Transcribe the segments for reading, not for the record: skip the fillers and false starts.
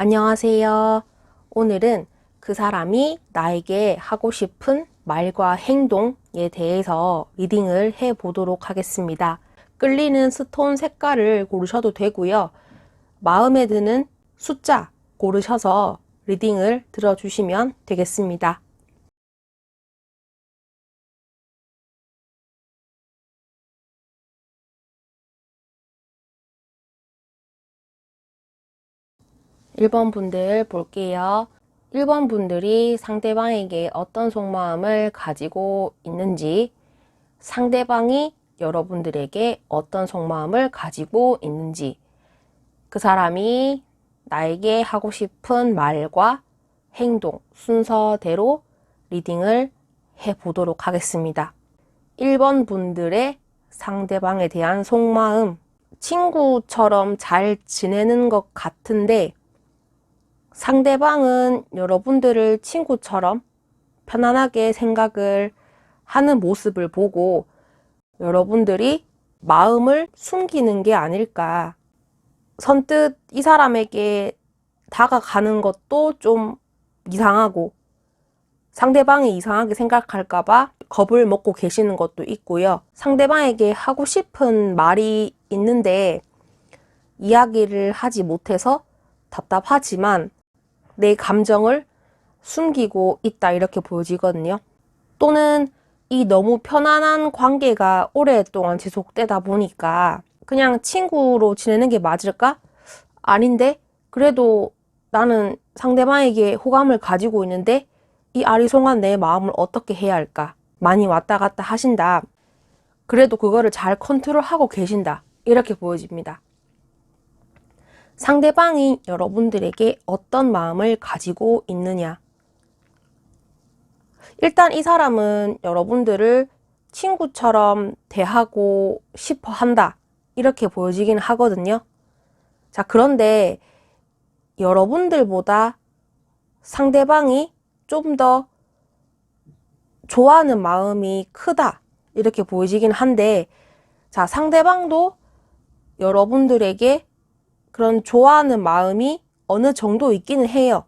안녕하세요. 오늘은 그 사람이 나에게 하고 싶은 말과 행동에 대해서 리딩을 해 보도록 하겠습니다. 끌리는 스톤 색깔을 고르셔도 되고요. 마음에 드는 숫자 고르셔서 리딩을 들어주시면 되겠습니다. (1번) 분들 볼게요. 1번 분들이 상대방에게 어떤 속마음을 가지고 있는지, 상대방이 여러분들에게 어떤 속마음을 가지고 있는지, 그 사람이 나에게 하고 싶은 말과 행동 순서대로 리딩을 해보도록 하겠습니다. 1번 분들의 상대방에 대한 속마음, 친구처럼 잘 지내는 것 같은데 상대방은 여러분들을 친구처럼 편안하게 생각을 하는 모습을 보고 여러분들이 마음을 숨기는 게 아닐까. 선뜻 이 사람에게 다가가는 것도 좀 이상하고 상대방이 이상하게 생각할까봐 겁을 먹고 계시는 것도 있고요. 상대방에게 하고 싶은 말이 있는데 이야기를 하지 못해서 답답하지만 내 감정을 숨기고 있다, 이렇게 보여지거든요. 또는 이 너무 편안한 관계가 오랫동안 지속되다 보니까 그냥 친구로 지내는 게 맞을까? 아닌데 그래도 나는 상대방에게 호감을 가지고 있는데 이 아리송한 내 마음을 어떻게 해야 할까? 많이 왔다 갔다 하신다. 그래도 그거를 잘 컨트롤하고 계신다, 이렇게 보여집니다. 상대방이 여러분들에게 어떤 마음을 가지고 있느냐. 일단 이 사람은 여러분들을 친구처럼 대하고 싶어 한다, 이렇게 보여지긴 하거든요. 자, 그런데 여러분들보다 상대방이 좀 더 좋아하는 마음이 크다, 이렇게 보여지긴 한데, 자, 상대방도 여러분들에게 그런 좋아하는 마음이 어느 정도 있기는 해요.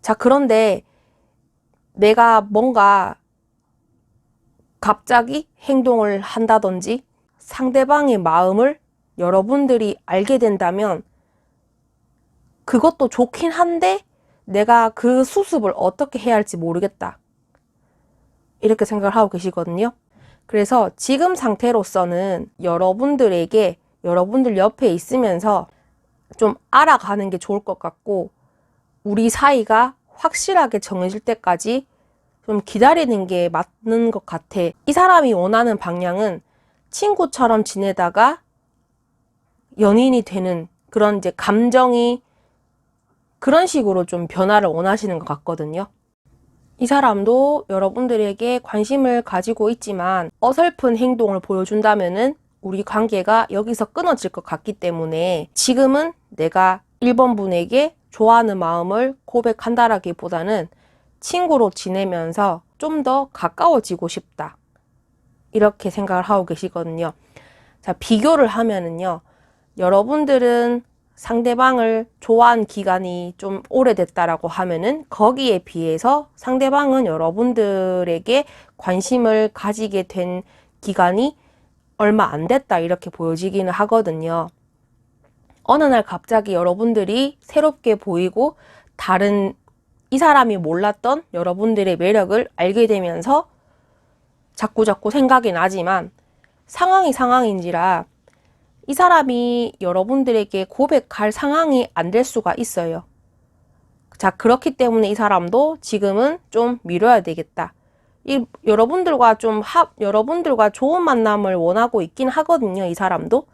자, 그런데 내가 뭔가 갑자기 행동을 한다든지 상대방의 마음을 여러분들이 알게 된다면 그것도 좋긴 한데 내가 그 수습을 어떻게 해야 할지 모르겠다, 이렇게 생각을 하고 계시거든요. 그래서 지금 상태로서는 여러분들에게 여러분들 옆에 있으면서 좀 알아가는 게 좋을 것 같고, 우리 사이가 확실하게 정해질 때까지 좀 기다리는 게 맞는 것 같아. 이 사람이 원하는 방향은 친구처럼 지내다가 연인이 되는 그런 이제 감정이 그런 식으로 좀 변화를 원하시는 것 같거든요. 이 사람도 여러분들에게 관심을 가지고 있지만 어설픈 행동을 보여준다면은 우리 관계가 여기서 끊어질 것 같기 때문에 지금은 내가 1번 분에게 좋아하는 마음을 고백한다라기보다는 친구로 지내면서 좀 더 가까워지고 싶다, 이렇게 생각을 하고 계시거든요. 자, 비교를 하면은요, 여러분들은 상대방을 좋아한 기간이 좀 오래됐다라고 하면은 거기에 비해서 상대방은 여러분들에게 관심을 가지게 된 기간이 얼마 안 됐다, 이렇게 보여지기는 하거든요. 어느 날 갑자기 여러분들이 새롭게 보이고 다른 이 사람이 몰랐던 여러분들의 매력을 알게 되면서 자꾸자꾸 생각이 나지만 상황이 상황인지라 이 사람이 여러분들에게 고백할 상황이 안 될 수가 있어요. 자, 그렇기 때문에 이 사람도 지금은 좀 미뤄야 되겠다. 여러분들과 좋은 만남을 원하고 있긴 하거든요, 이 사람도.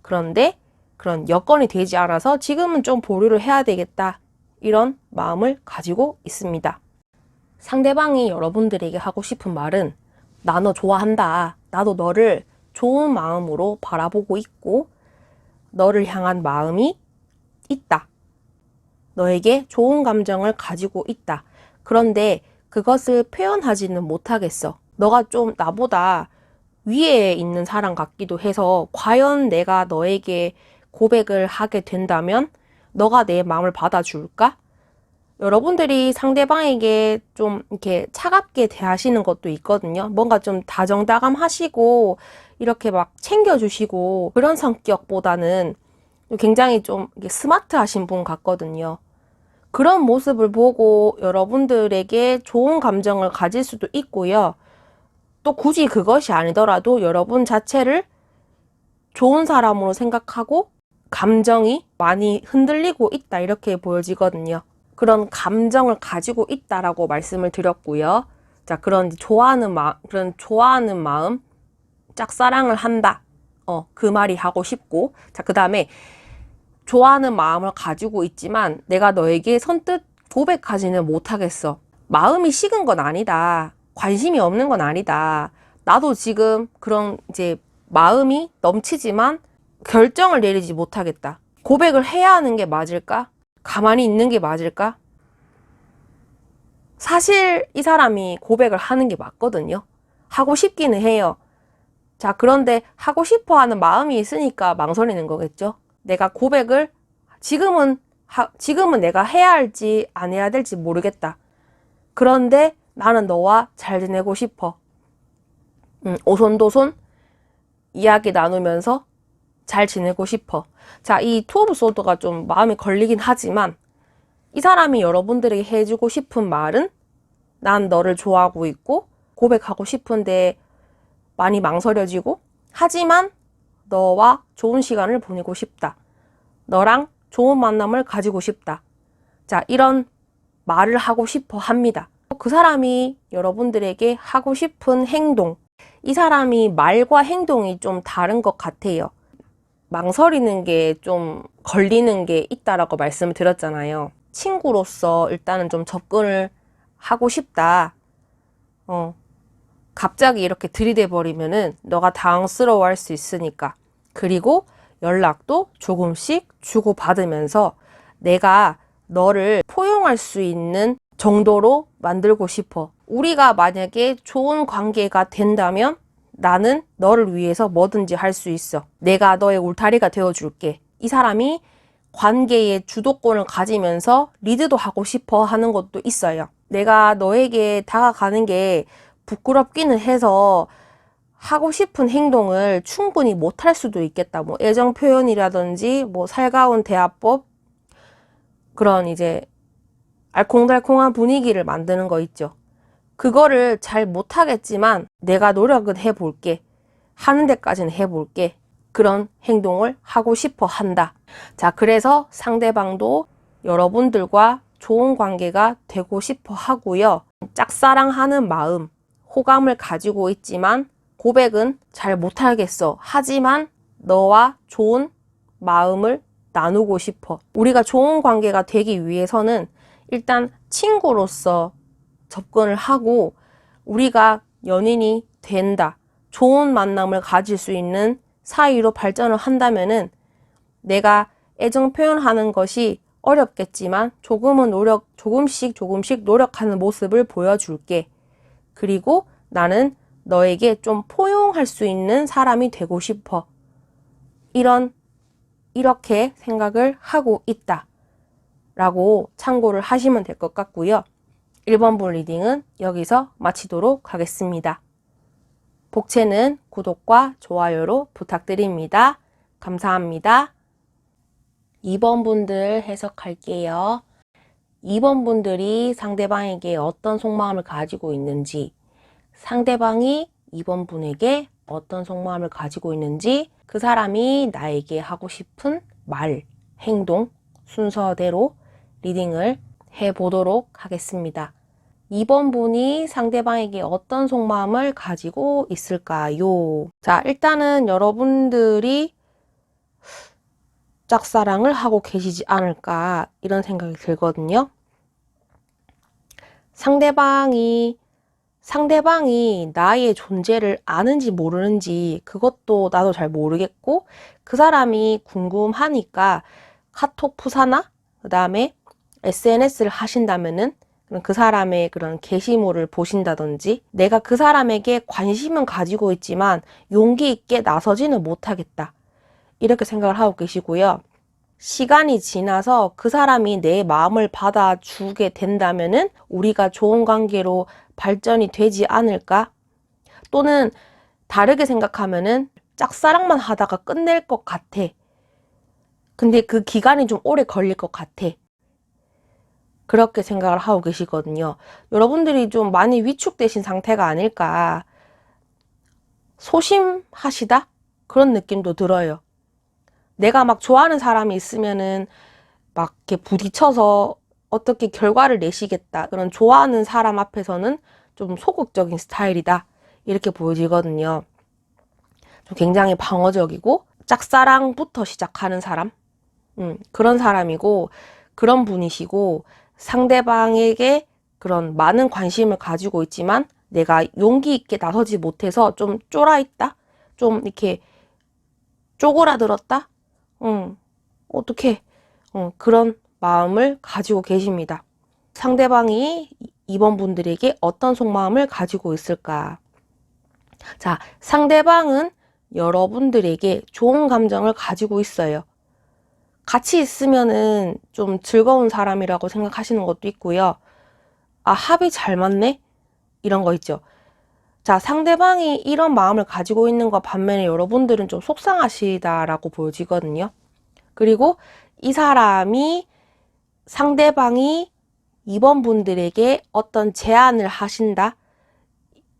그런데 그런 여건이 되지 않아서 지금은 좀 보류를 해야 되겠다, 이런 마음을 가지고 있습니다. 상대방이 여러분들에게 하고 싶은 말은 나 너 좋아한다. 나도 너를 좋은 마음으로 바라보고 있고 너를 향한 마음이 있다. 너에게 좋은 감정을 가지고 있다. 그런데 그것을 표현하지는 못하겠어. 너가 좀 나보다 위에 있는 사람 같기도 해서 과연 내가 너에게 고백을 하게 된다면 너가 내 마음을 받아줄까? 여러분들이 상대방에게 좀 이렇게 차갑게 대하시는 것도 있거든요. 뭔가 좀 다정다감하시고 이렇게 막 챙겨주시고 그런 성격보다는 굉장히 좀 스마트하신 분 같거든요. 그런 모습을 보고 여러분들에게 좋은 감정을 가질 수도 있고요. 또 굳이 그것이 아니더라도 여러분 자체를 좋은 사람으로 생각하고 감정이 많이 흔들리고 있다 이렇게 보여지거든요. 그런 감정을 가지고 있다라고 말씀을 드렸고요. 자, 그런 좋아하는 마음, 짝사랑을 한다. 그 말이 하고 싶고. 자, 그 다음에 좋아하는 마음을 가지고 있지만 내가 너에게 선뜻 고백하지는 못하겠어. 마음이 식은 건 아니다. 관심이 없는 건 아니다. 나도 지금 그런 이제 마음이 넘치지만 결정을 내리지 못하겠다. 고백을 해야 하는 게 맞을까? 가만히 있는 게 맞을까? 사실 이 사람이 고백을 하는 게 맞거든요. 하고 싶기는 해요. 자, 그런데 하고 싶어 하는 마음이 있으니까 망설이는 거겠죠. 내가 고백을 지금은 내가 해야 할지 안 해야 될지 모르겠다. 그런데 나는 너와 잘 지내고 싶어. 오손도손 이야기 나누면서 잘 지내고 싶어. 자, 이 투 오브 소드가 좀 마음이 걸리긴 하지만 이 사람이 여러분들에게 해주고 싶은 말은 난 너를 좋아하고 있고 고백하고 싶은데 많이 망설여지고 하지만 너와 좋은 시간을 보내고 싶다. 너랑 좋은 만남을 가지고 싶다. 자, 이런 말을 하고 싶어 합니다. 그 사람이 여러분들에게 하고 싶은 행동, 이 사람이 말과 행동이 좀 다른 것 같아요. 망설이는 게 좀 걸리는 게 있다라고 말씀을 드렸잖아요. 친구로서 일단은 좀 접근을 하고 싶다. 갑자기 이렇게 들이대 버리면은 너가 당황스러워 할 수 있으니까. 그리고 연락도 조금씩 주고받으면서 내가 너를 포용할 수 있는 정도로 만들고 싶어. 우리가 만약에 좋은 관계가 된다면 나는 너를 위해서 뭐든지 할 수 있어. 내가 너의 울타리가 되어줄게. 이 사람이 관계의 주도권을 가지면서 리드도 하고 싶어 하는 것도 있어요. 내가 너에게 다가가는 게 부끄럽기는 해서 하고 싶은 행동을 충분히 못할 수도 있겠다. 뭐 애정 표현이라든지 뭐 살가운 대화법, 그런 이제 알콩달콩한 분위기를 만드는 거 있죠. 그거를 잘 못하겠지만 내가 노력은 해볼게. 하는 데까지는 해볼게. 그런 행동을 하고 싶어 한다. 자, 그래서 상대방도 여러분들과 좋은 관계가 되고 싶어 하고요. 짝사랑하는 마음, 호감을 가지고 있지만 고백은 잘 못하겠어. 하지만 너와 좋은 마음을 나누고 싶어. 우리가 좋은 관계가 되기 위해서는 일단 친구로서 접근을 하고 우리가 연인이 된다. 좋은 만남을 가질 수 있는 사이로 발전을 한다면은 내가 애정 표현하는 것이 어렵겠지만 조금씩 노력하는 모습을 보여줄게. 그리고 나는 너에게 좀 포용할 수 있는 사람이 되고 싶어. 이렇게 생각을 하고 있다. 라고 참고를 하시면 될 것 같고요. 1번분 리딩은 여기서 마치도록 하겠습니다. 복채는 구독과 좋아요로 부탁드립니다. 감사합니다. 2번 분들 해석할게요. 2번 분들이 상대방에게 어떤 속마음을 가지고 있는지, 상대방이 2번 분에게 어떤 속마음을 가지고 있는지, 그 사람이 나에게 하고 싶은 말, 행동, 순서대로 리딩을 해보도록 하겠습니다. 2번 분이 상대방에게 어떤 속마음을 가지고 있을까요? 자, 일단은 여러분들이 짝사랑을 하고 계시지 않을까 이런 생각이 들거든요. 상대방이 나의 존재를 아는지 모르는지 그것도 나도 잘 모르겠고 그 사람이 궁금하니까 카톡 푸사나 그 다음에 SNS를 하신다면은 그 사람의 그런 게시물을 보신다든지 내가 그 사람에게 관심은 가지고 있지만 용기 있게 나서지는 못하겠다. 이렇게 생각을 하고 계시고요. 시간이 지나서 그 사람이 내 마음을 받아주게 된다면은 우리가 좋은 관계로 발전이 되지 않을까? 또는 다르게 생각하면은 짝사랑만 하다가 끝낼 것 같아. 근데 그 기간이 좀 오래 걸릴 것 같아. 그렇게 생각을 하고 계시거든요. 여러분들이 좀 많이 위축되신 상태가 아닐까. 소심하시다? 그런 느낌도 들어요. 내가 막 좋아하는 사람이 있으면은 막 이렇게 부딪혀서 어떻게 결과를 내시겠다. 그런 좋아하는 사람 앞에서는 좀 소극적인 스타일이다. 이렇게 보여지거든요. 좀 굉장히 방어적이고 짝사랑부터 시작하는 사람. 그런 사람이고 그런 분이시고 상대방에게 그런 많은 관심을 가지고 있지만 내가 용기 있게 나서지 못해서 좀 쫄아 있다? 좀 이렇게 쪼그라들었다? 어떻게 그런 마음을 가지고 계십니다. 상대방이 이번 분들에게 어떤 속마음을 가지고 있을까? 자, 상대방은 여러분들에게 좋은 감정을 가지고 있어요. 같이 있으면은 좀 즐거운 사람이라고 생각하시는 것도 있고요. 아, 합이 잘 맞네? 이런 거 있죠. 자, 상대방이 이런 마음을 가지고 있는 것 반면에 여러분들은 좀 속상하시다라고 보여지거든요. 그리고 이 사람이 상대방이 이번 분들에게 어떤 제안을 하신다?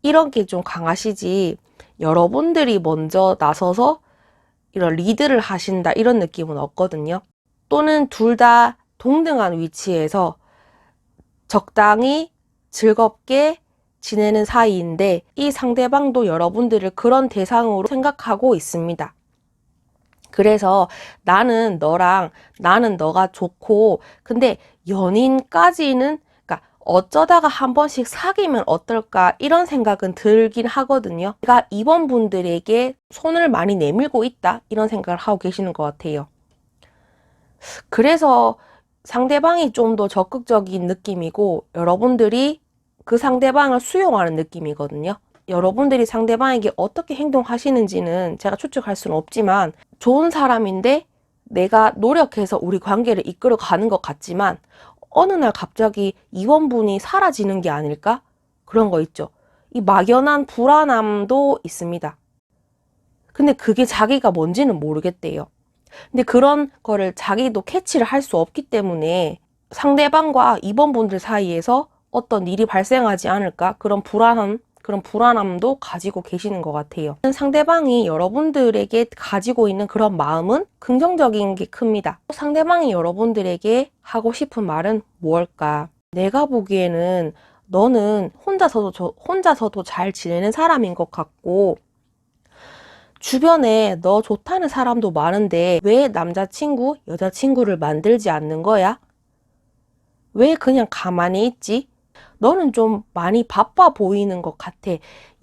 이런 게 좀 강하시지 여러분들이 먼저 나서서 이런 리드를 하신다 이런 느낌은 없거든요. 또는 둘 다 동등한 위치에서 적당히 즐겁게 지내는 사이인데 이 상대방도 여러분들을 그런 대상으로 생각하고 있습니다. 그래서 나는 너가 좋고 근데 연인까지는 그러니까 어쩌다가 한 번씩 사귀면 어떨까 이런 생각은 들긴 하거든요. 제가 이번 분들에게 손을 많이 내밀고 있다 이런 생각을 하고 계시는 것 같아요. 그래서 상대방이 좀 더 적극적인 느낌이고 여러분들이 그 상대방을 수용하는 느낌이거든요. 여러분들이 상대방에게 어떻게 행동하시는지는 제가 추측할 수는 없지만 좋은 사람인데 내가 노력해서 우리 관계를 이끌어 가는 것 같지만 어느 날 갑자기 이원분이 사라지는 게 아닐까? 그런 거 있죠. 이 막연한 불안함도 있습니다. 근데 그게 자기가 뭔지는 모르겠대요. 근데 그런 거를 자기도 캐치를 할 수 없기 때문에 상대방과 이번분들 사이에서 어떤 일이 발생하지 않을까? 그런 불안함도 가지고 계시는 것 같아요. 상대방이 여러분들에게 가지고 있는 그런 마음은 긍정적인 게 큽니다. 상대방이 여러분들에게 하고 싶은 말은 무엇일까? 내가 보기에는 너는 혼자서도 잘 지내는 사람인 것 같고 주변에 너 좋다는 사람도 많은데 왜 남자친구, 여자친구를 만들지 않는 거야? 왜 그냥 가만히 있지? 너는 좀 많이 바빠 보이는 것 같아.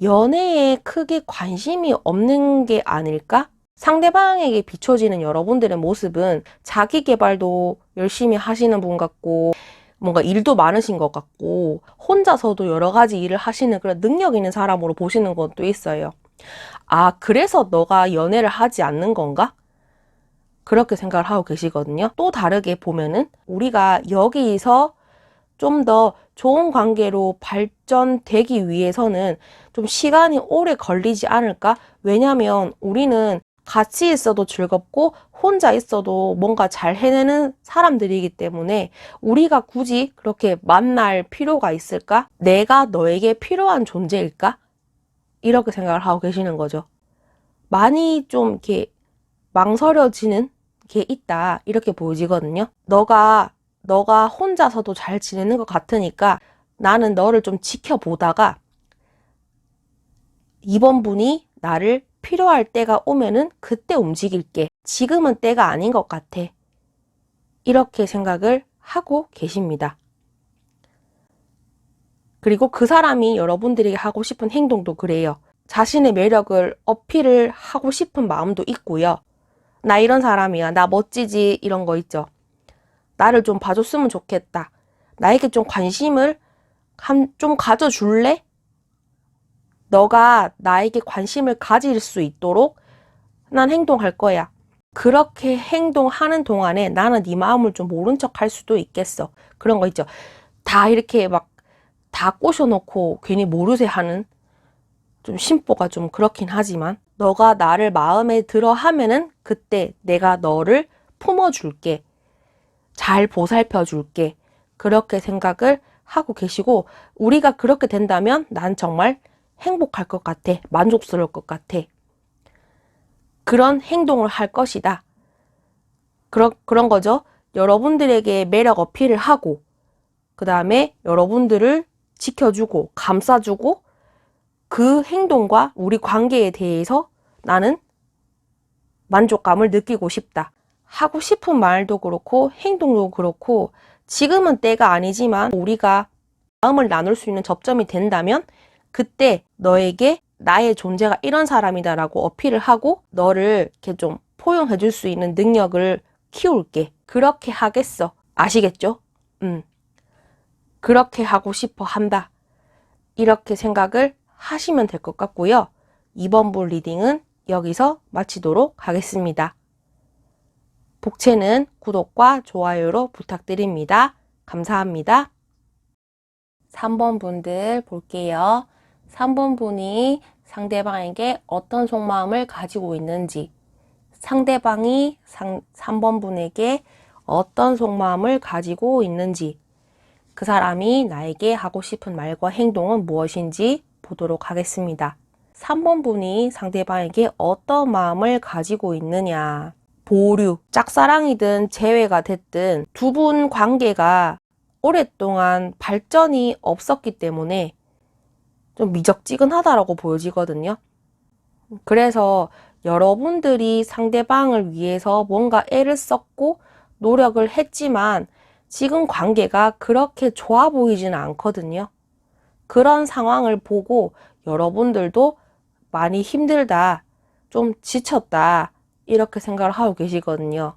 연애에 크게 관심이 없는 게 아닐까? 상대방에게 비춰지는 여러분들의 모습은 자기 개발도 열심히 하시는 분 같고 뭔가 일도 많으신 것 같고 혼자서도 여러 가지 일을 하시는 그런 능력 있는 사람으로 보시는 것도 있어요. 아, 그래서 너가 연애를 하지 않는 건가? 그렇게 생각을 하고 계시거든요. 또 다르게 보면은 우리가 여기서 좀 더 좋은 관계로 발전되기 위해서는 좀 시간이 오래 걸리지 않을까? 왜냐면 우리는 같이 있어도 즐겁고 혼자 있어도 뭔가 잘 해내는 사람들이기 때문에 우리가 굳이 그렇게 만날 필요가 있을까? 내가 너에게 필요한 존재일까? 이렇게 생각을 하고 계시는 거죠. 많이 좀 이렇게 망설여지는 게 있다. 이렇게 보여지거든요. 너가 혼자서도 잘 지내는 것 같으니까 나는 너를 좀 지켜보다가 이번 분이 나를 필요할 때가 오면은 그때 움직일게. 지금은 때가 아닌 것 같아. 이렇게 생각을 하고 계십니다. 그리고 그 사람이 여러분들에게 하고 싶은 행동도 그래요. 자신의 매력을 어필을 하고 싶은 마음도 있고요. 나 이런 사람이야. 나 멋지지. 이런 거 있죠. 나를 좀 봐줬으면 좋겠다. 나에게 좀 관심을 좀 가져줄래? 너가 나에게 관심을 가질 수 있도록 난 행동할 거야. 그렇게 행동하는 동안에 나는 네 마음을 좀 모른 척 할 수도 있겠어. 그런 거 있죠. 다 이렇게 막 다 꼬셔놓고 괜히 모르쇠 하는, 좀 심보가 좀 그렇긴 하지만, 너가 나를 마음에 들어 하면은 그때 내가 너를 품어줄게. 잘 보살펴줄게. 그렇게 생각을 하고 계시고, 우리가 그렇게 된다면 난 정말 행복할 것 같아. 만족스러울 것 같아. 그런 행동을 할 것이다. 그런 거죠. 여러분들에게 매력 어필을 하고, 그 다음에 여러분들을 지켜주고, 감싸주고, 그 행동과 우리 관계에 대해서 나는 만족감을 느끼고 싶다. 하고 싶은 말도 그렇고, 행동도 그렇고, 지금은 때가 아니지만 우리가 마음을 나눌 수 있는 접점이 된다면, 그때 너에게 나의 존재가 이런 사람이다라고 어필을 하고, 너를 이렇게 좀 포용해 줄 수 있는 능력을 키울게. 그렇게 하겠어. 아시겠죠? 그렇게 하고 싶어 한다. 이렇게 생각을 하시면 될 것 같고요. 2번 분 리딩은 여기서 마치도록 하겠습니다. 복채는 구독과 좋아요로 부탁드립니다. 감사합니다. 3번 분들 볼게요. 3번 분이 상대방에게 어떤 속마음을 가지고 있는지, 상대방이 3번 분에게 어떤 속마음을 가지고 있는지, 그 사람이 나에게 하고 싶은 말과 행동은 무엇인지 보도록 하겠습니다. 3번 분이 상대방에게 어떤 마음을 가지고 있느냐. 보류, 짝사랑이든 재회가 됐든 두 분 관계가 오랫동안 발전이 없었기 때문에 좀 미적지근하다라고 보여지거든요. 그래서 여러분들이 상대방을 위해서 뭔가 애를 썼고 노력을 했지만 지금 관계가 그렇게 좋아 보이지는 않거든요. 그런 상황을 보고 여러분들도 많이 힘들다, 좀 지쳤다, 이렇게 생각을 하고 계시거든요.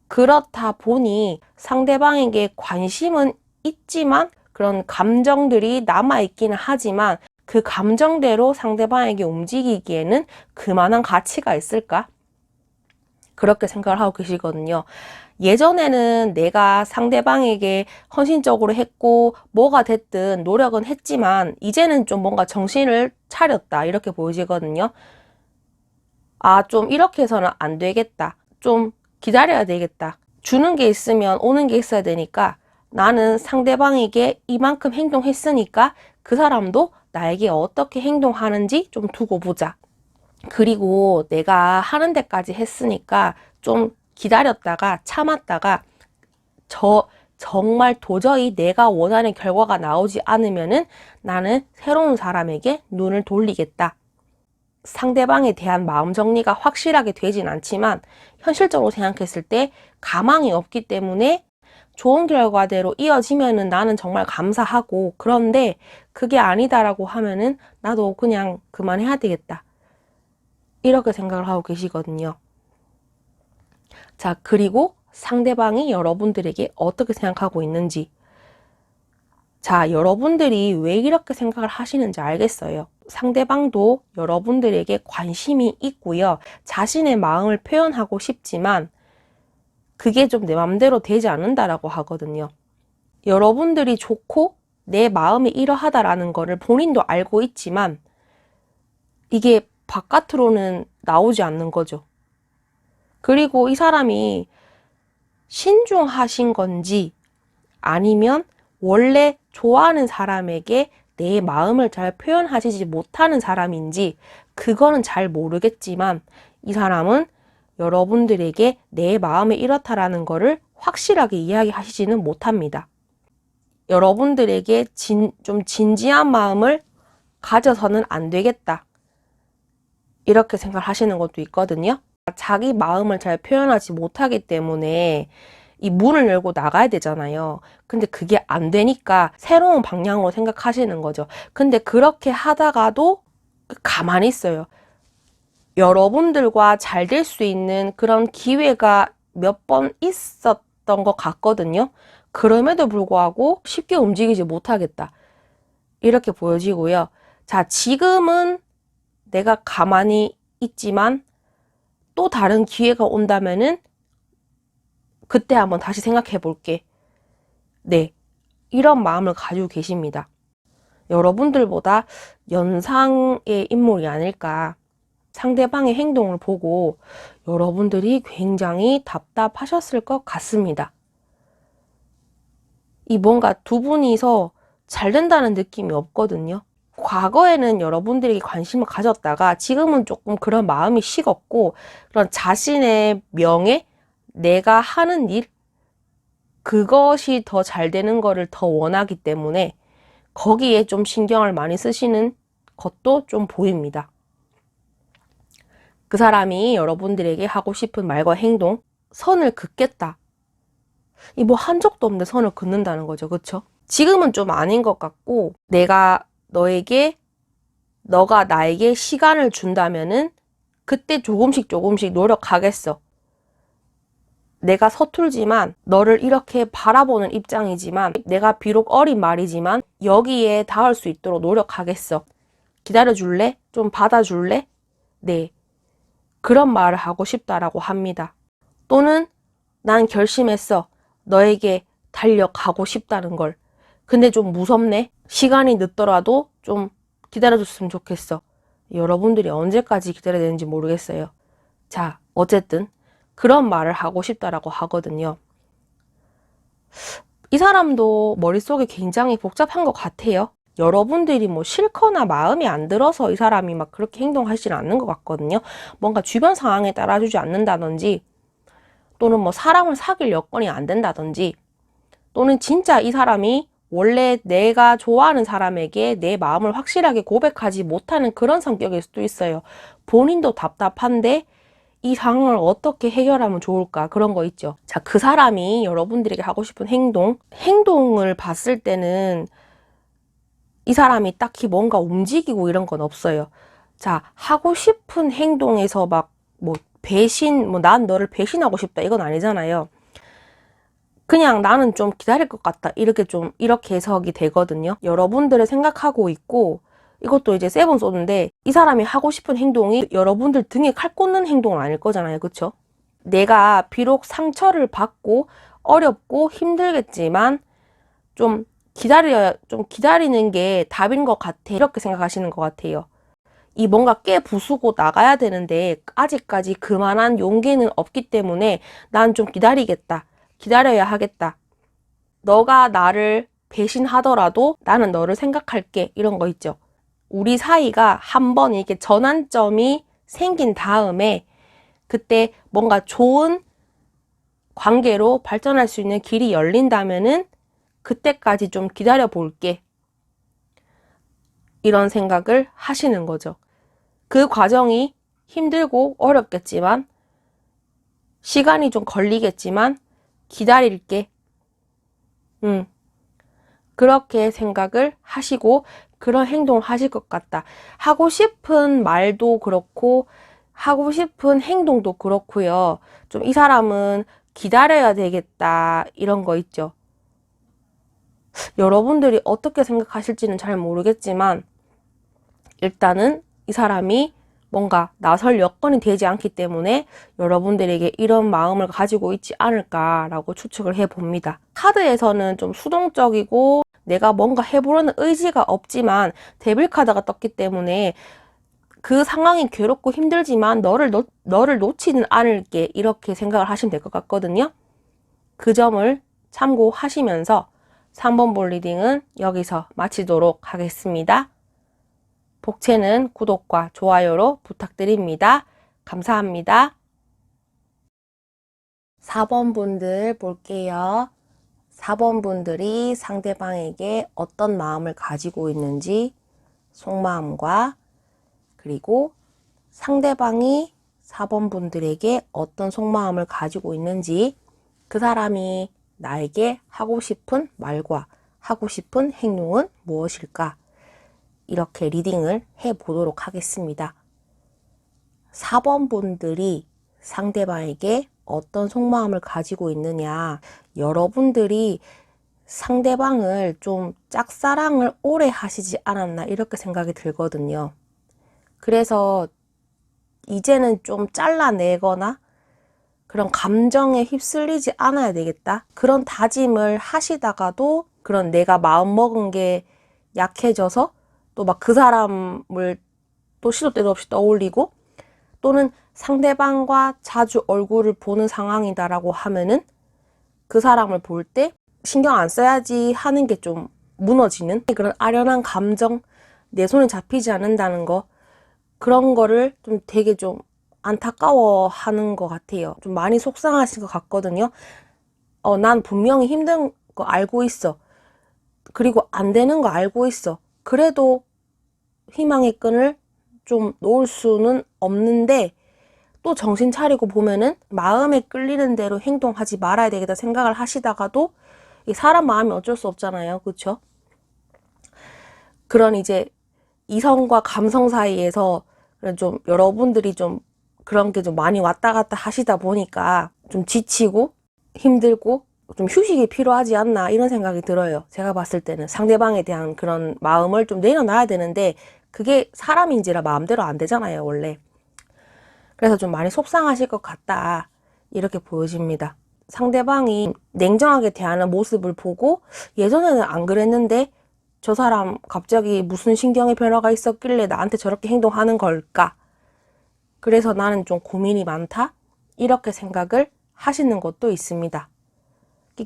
그렇다 보니 상대방에게 관심은 있지만 그런 감정들이 남아있기는 하지만 그 감정대로 상대방에게 움직이기에는 그만한 가치가 있을까? 그렇게 생각을 하고 계시거든요. 예전에는 내가 상대방에게 헌신적으로 했고 뭐가 됐든 노력은 했지만 이제는 좀 뭔가 정신을 차렸다, 이렇게 보여지거든요. 아, 좀 이렇게 해서는 안 되겠다. 좀 기다려야 되겠다. 주는 게 있으면 오는 게 있어야 되니까 나는 상대방에게 이만큼 행동했으니까 그 사람도 나에게 어떻게 행동하는지 좀 두고 보자. 그리고 내가 하는 데까지 했으니까 좀 기다렸다가 참았다가 정말 도저히 내가 원하는 결과가 나오지 않으면은 나는 새로운 사람에게 눈을 돌리겠다. 상대방에 대한 마음 정리가 확실하게 되진 않지만 현실적으로 생각했을 때 가망이 없기 때문에 좋은 결과대로 이어지면은 나는 정말 감사하고, 그런데 그게 아니다라고 하면은 나도 그냥 그만해야 되겠다, 이렇게 생각을 하고 계시거든요. 자, 그리고 상대방이 여러분들에게 어떻게 생각하고 있는지. 자, 여러분들이 왜 이렇게 생각을 하시는지 알겠어요. 상대방도 여러분들에게 관심이 있고요. 자신의 마음을 표현하고 싶지만 그게 좀 내 맘대로 되지 않는다라고 하거든요. 여러분들이 좋고 내 마음이 이러하다라는 거를 본인도 알고 있지만 이게 바깥으로는 나오지 않는 거죠. 그리고 이 사람이 신중하신 건지 아니면 원래 좋아하는 사람에게 내 마음을 잘 표현하시지 못하는 사람인지 그거는 잘 모르겠지만 이 사람은 여러분들에게 내 마음이 이렇다라는 거를 확실하게 이야기하시지는 못합니다. 여러분들에게 좀 진지한 마음을 가져서는 안 되겠다, 이렇게 생각하시는 것도 있거든요. 자기 마음을 잘 표현하지 못하기 때문에 이 문을 열고 나가야 되잖아요. 근데 그게 안 되니까 새로운 방향으로 생각하시는 거죠. 근데 그렇게 하다가도 가만히 있어요. 여러분들과 잘 될 수 있는 그런 기회가 몇 번 있었던 것 같거든요. 그럼에도 불구하고 쉽게 움직이지 못하겠다, 이렇게 보여지고요. 자, 지금은 내가 가만히 있지만 또 다른 기회가 온다면은 그때 한번 다시 생각해 볼게. 네, 이런 마음을 가지고 계십니다. 여러분들보다 연상의 인물이 아닐까. 상대방의 행동을 보고 여러분들이 굉장히 답답하셨을 것 같습니다. 이 뭔가 두 분이서 잘 된다는 느낌이 없거든요. 과거에는 여러분들이 관심을 가졌다가 지금은 조금 그런 마음이 식었고, 그런 자신의 명예, 내가 하는 일, 그것이 더 잘 되는 거를 더 원하기 때문에 거기에 좀 신경을 많이 쓰시는 것도 좀 보입니다. 그 사람이 여러분들에게 하고 싶은 말과 행동, 선을 긋겠다. 이 뭐 한 적도 없는데 선을 긋는다는 거죠. 그쵸? 지금은 좀 아닌 것 같고, 너가 나에게 시간을 준다면은 그때 조금씩 노력하겠어. 내가 서툴지만 너를 이렇게 바라보는 입장이지만 내가 비록 어린 말이지만 여기에 닿을 수 있도록 노력하겠어. 기다려줄래? 좀 받아줄래? 네. 그런 말을 하고 싶다라고 합니다. 또는 난 결심했어. 너에게 달려가고 싶다는 걸. 근데 좀 무섭네. 시간이 늦더라도 좀 기다려줬으면 좋겠어. 여러분들이 언제까지 기다려야 되는지 모르겠어요. 자, 어쨌든 그런 말을 하고 싶다라고 하거든요. 이 사람도 머릿속이 굉장히 복잡한 것 같아요. 여러분들이 뭐 싫거나 마음에 안 들어서 이 사람이 막 그렇게 행동하지는 않는 것 같거든요. 뭔가 주변 상황에 따라주지 않는다든지, 또는 뭐 사람을 사귈 여건이 안 된다든지, 또는 진짜 이 사람이 원래 내가 좋아하는 사람에게 내 마음을 확실하게 고백하지 못하는 그런 성격일 수도 있어요. 본인도 답답한데 이 상황을 어떻게 해결하면 좋을까, 그런 거 있죠. 자, 그 사람이 여러분들에게 하고 싶은 행동을 봤을 때는 이 사람이 딱히 뭔가 움직이고 이런 건 없어요. 자, 하고 싶은 행동에서 막 뭐 난 너를 배신하고 싶다, 이건 아니잖아요. 그냥 나는 좀 기다릴 것 같다, 이렇게 해석이 되거든요. 여러분들을 생각하고 있고, 이것도 이제 세븐 쏘는데, 이 사람이 하고 싶은 행동이 여러분들 등에 칼 꽂는 행동은 아닐 거잖아요. 그쵸? 내가 비록 상처를 받고 어렵고 힘들겠지만 좀 기다리는 게 답인 것 같아, 이렇게 생각하시는 것 같아요. 이 뭔가 깨부수고 나가야 되는데 아직까지 그만한 용기는 없기 때문에 난 좀 기다려야 하겠다. 너가 나를 배신하더라도 나는 너를 생각할게, 이런 거 있죠. 우리 사이가 한번 이렇게 전환점이 생긴 다음에 그때 뭔가 좋은 관계로 발전할 수 있는 길이 열린다면은 그때까지 좀 기다려 볼게, 이런 생각을 하시는 거죠. 그 과정이 힘들고 어렵겠지만, 시간이 좀 걸리겠지만 기다릴게. 그렇게 생각을 하시고 그런 행동을 하실 것 같다. 하고 싶은 말도 그렇고 하고 싶은 행동도 그렇고요. 좀 이 사람은 기다려야 되겠다, 이런 거 있죠. 여러분들이 어떻게 생각하실지는 잘 모르겠지만 일단은 이 사람이 뭔가 나설 여건이 되지 않기 때문에 여러분들에게 이런 마음을 가지고 있지 않을까라고 추측을 해봅니다. 카드에서는 좀 수동적이고 내가 뭔가 해보려는 의지가 없지만 데빌 카드가 떴기 때문에 그 상황이 괴롭고 힘들지만 너를 놓지는 않을게, 이렇게 생각을 하시면 될 것 같거든요. 그 점을 참고하시면서 3번 볼 리딩은 여기서 마치도록 하겠습니다. 복채는 구독과 좋아요로 부탁드립니다. 감사합니다. 4번 분들 볼게요. 4번 분들이 상대방에게 어떤 마음을 가지고 있는지, 속마음과, 그리고 상대방이 4번 분들에게 어떤 속마음을 가지고 있는지, 그 사람이 나에게 하고 싶은 말과 하고 싶은 행동은 무엇일까? 이렇게 리딩을 해보도록 하겠습니다. 4번 분들이 상대방에게 어떤 속마음을 가지고 있느냐, 여러분들이 상대방을 좀 짝사랑을 오래 하시지 않았나, 이렇게 생각이 들거든요. 그래서 이제는 좀 잘라내거나 그런 감정에 휩쓸리지 않아야 되겠다. 그런 다짐을 하시다가도 그런 내가 마음먹은 게 약해져서 또 막 그 사람을 또 시도 때도 없이 떠올리고 또는 상대방과 자주 얼굴을 보는 상황이다라고 하면은 그 사람을 볼 때 신경 안 써야지 하는 게 좀 무너지는 그런 아련한 감정, 내 손에 잡히지 않는다는 거, 그런 거를 좀 되게 좀 안타까워 하는 것 같아요. 좀 많이 속상하신 것 같거든요. 난 분명히 힘든 거 알고 있어. 그리고 안 되는 거 알고 있어. 그래도 희망의 끈을 좀 놓을 수는 없는데 또 정신 차리고 보면은 마음에 끌리는 대로 행동하지 말아야 되겠다 생각을 하시다가도 이 사람 마음이 어쩔 수 없잖아요. 그렇죠? 그런 이제 이성과 감성 사이에서 좀 여러분들이 좀 그런 게 좀 많이 왔다 갔다 하시다 보니까 좀 지치고 힘들고 좀 휴식이 필요하지 않나 이런 생각이 들어요. 제가 봤을 때는 상대방에 대한 그런 마음을 좀 내려놔야 되는데 그게 사람인지라 마음대로 안 되잖아요, 원래. 그래서 좀 많이 속상하실 것 같다 이렇게 보여집니다. 상대방이 냉정하게 대하는 모습을 보고 예전에는 안 그랬는데 저 사람 갑자기 무슨 신경의 변화가 있었길래 나한테 저렇게 행동하는 걸까? 그래서 나는 좀 고민이 많다? 이렇게 생각을 하시는 것도 있습니다.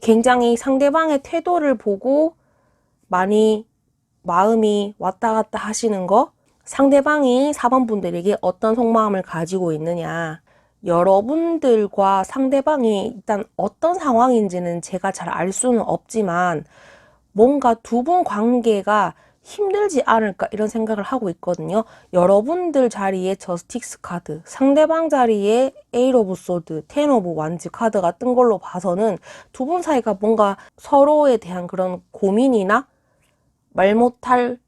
굉장히 상대방의 태도를 보고 많이 마음이 왔다 갔다 하시는 거, 상대방이 4번 분들에게 어떤 속마음을 가지고 있느냐, 여러분들과 상대방이 일단 어떤 상황인지는 제가 잘 알 수는 없지만 뭔가 두 분 관계가 힘들지 않을까 이런 생각을 하고 있거든요. 여러분들 자리에 저스티스 카드, 상대방 자리에 에잇 오브 소드, 텐 오브 완즈 카드가 뜬 걸로 봐서는 두 분 사이가 뭔가 서로에 대한 그런 고민이나 말 못할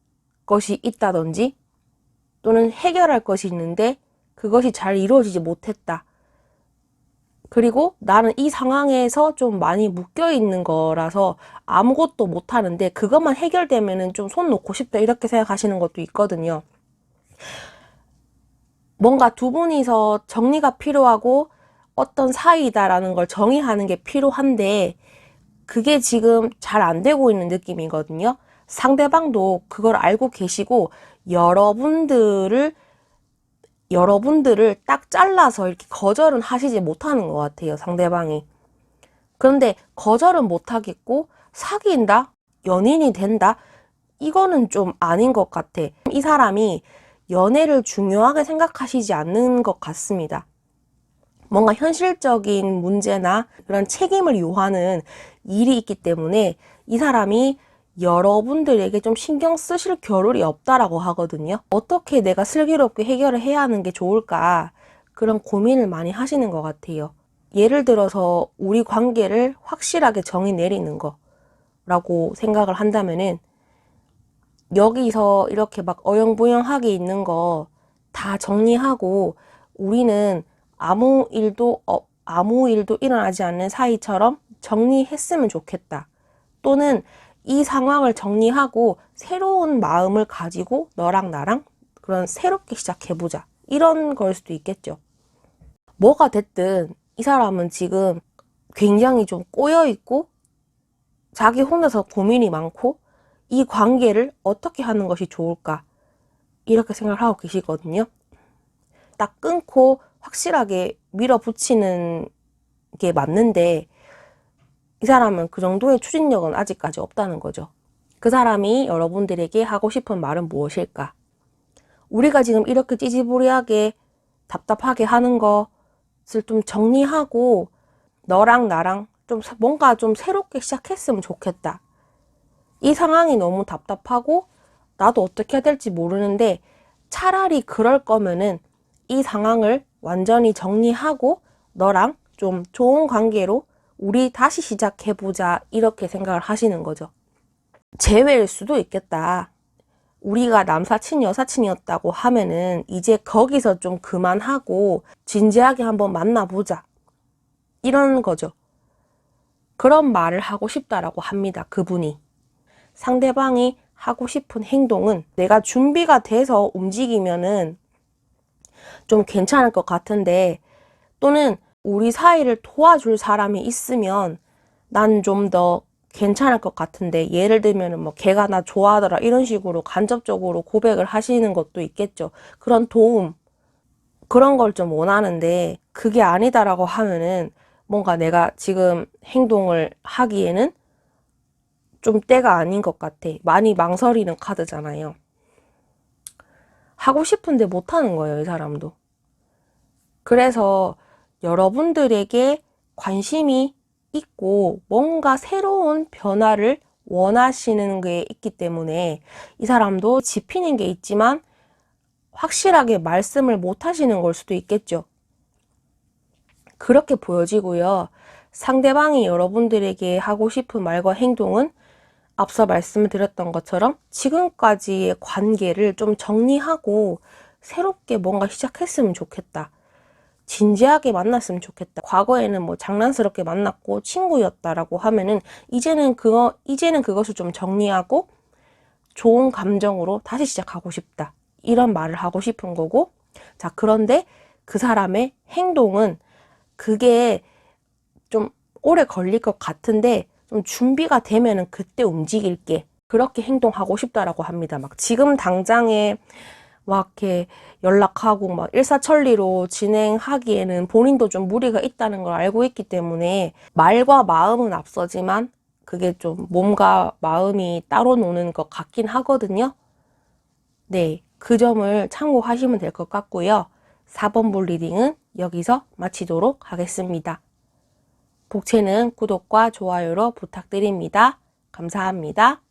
것이 있다든지 또는 해결할 것이 있는데 그것이 잘 이루어지지 못했다. 그리고 나는 이 상황에서 좀 많이 묶여 있는 거라서 아무것도 못 하는데 그것만 해결되면은 좀 손 놓고 싶다 이렇게 생각하시는 것도 있거든요. 뭔가 두 분이서 정리가 필요하고 어떤 사이다라는 걸 정의하는 게 필요한데 그게 지금 잘 안 되고 있는 느낌이거든요. 상대방도 그걸 알고 계시고 여러분들을 딱 잘라서 이렇게 거절은 하시지 못하는 것 같아요, 상대방이. 그런데 거절은 못하겠고 사귄다? 연인이 된다? 이거는 좀 아닌 것 같아. 이 사람이 연애를 중요하게 생각하시지 않는 것 같습니다. 뭔가 현실적인 문제나 그런 책임을 요하는 일이 있기 때문에 이 사람이 여러분들에게 좀 신경 쓰실 겨를이 없다라고 하거든요. 어떻게 내가 슬기롭게 해결을 해야 하는 게 좋을까? 그런 고민을 많이 하시는 것 같아요. 예를 들어서 우리 관계를 확실하게 정의 내리는 거라고 생각을 한다면은 여기서 이렇게 막 어영부영하게 있는 거 다 정리하고 우리는 아무 일도 일어나지 않는 사이처럼 정리했으면 좋겠다. 또는 이 상황을 정리하고 새로운 마음을 가지고 너랑 나랑 그런 새롭게 시작해보자. 이런 걸 수도 있겠죠. 뭐가 됐든 이 사람은 지금 굉장히 좀 꼬여있고 자기 혼자서 고민이 많고 이 관계를 어떻게 하는 것이 좋을까 이렇게 생각을 하고 계시거든요. 딱 끊고 확실하게 밀어붙이는 게 맞는데 이 사람은 그 정도의 추진력은 아직까지 없다는 거죠. 그 사람이 여러분들에게 하고 싶은 말은 무엇일까? 우리가 지금 이렇게 찌지부리하게 답답하게 하는 것을 좀 정리하고 너랑 나랑 좀 뭔가 좀 새롭게 시작했으면 좋겠다. 이 상황이 너무 답답하고 나도 어떻게 해야 될지 모르는데 차라리 그럴 거면은 이 상황을 완전히 정리하고 너랑 좀 좋은 관계로 우리 다시 시작해보자 이렇게 생각을 하시는 거죠. 재회일 수도 있겠다. 우리가 남사친 여사친이었다고 하면은 이제 거기서 좀 그만하고 진지하게 한번 만나보자 이런 거죠. 그런 말을 하고 싶다라고 합니다. 그분이. 상대방이 하고 싶은 행동은 내가 준비가 돼서 움직이면은 좀 괜찮을 것 같은데, 또는 우리 사이를 도와줄 사람이 있으면 난 좀 더 괜찮을 것 같은데, 예를 들면 뭐 걔가 나 좋아하더라 이런 식으로 간접적으로 고백을 하시는 것도 있겠죠. 그런 도움, 그런 걸 좀 원하는데 그게 아니다라고 하면은 뭔가 내가 지금 행동을 하기에는 좀 때가 아닌 것 같아. 많이 망설이는 카드잖아요. 하고 싶은데 못하는 거예요, 이 사람도. 그래서 여러분들에게 관심이 있고 뭔가 새로운 변화를 원하시는 게 있기 때문에 이 사람도 짚히는 게 있지만 확실하게 말씀을 못 하시는 걸 수도 있겠죠. 그렇게 보여지고요. 상대방이 여러분들에게 하고 싶은 말과 행동은 앞서 말씀을 드렸던 것처럼 지금까지의 관계를 좀 정리하고 새롭게 뭔가 시작했으면 좋겠다. 진지하게 만났으면 좋겠다. 과거에는 뭐 장난스럽게 만났고 친구였다라고 하면은 이제는 그것을 좀 정리하고 좋은 감정으로 다시 시작하고 싶다. 이런 말을 하고 싶은 거고. 자, 그런데 그 사람의 행동은 그게 좀 오래 걸릴 것 같은데 좀 준비가 되면은 그때 움직일게. 그렇게 행동하고 싶다라고 합니다. 막 지금 당장에 막 이렇게 연락하고 막 일사천리로 진행하기에는 본인도 좀 무리가 있다는 걸 알고 있기 때문에 말과 마음은 앞서지만 그게 좀 몸과 마음이 따로 노는 것 같긴 하거든요. 네, 그 점을 참고하시면 될 것 같고요. 4번 볼 리딩은 여기서 마치도록 하겠습니다. 복채는 구독과 좋아요로 부탁드립니다. 감사합니다.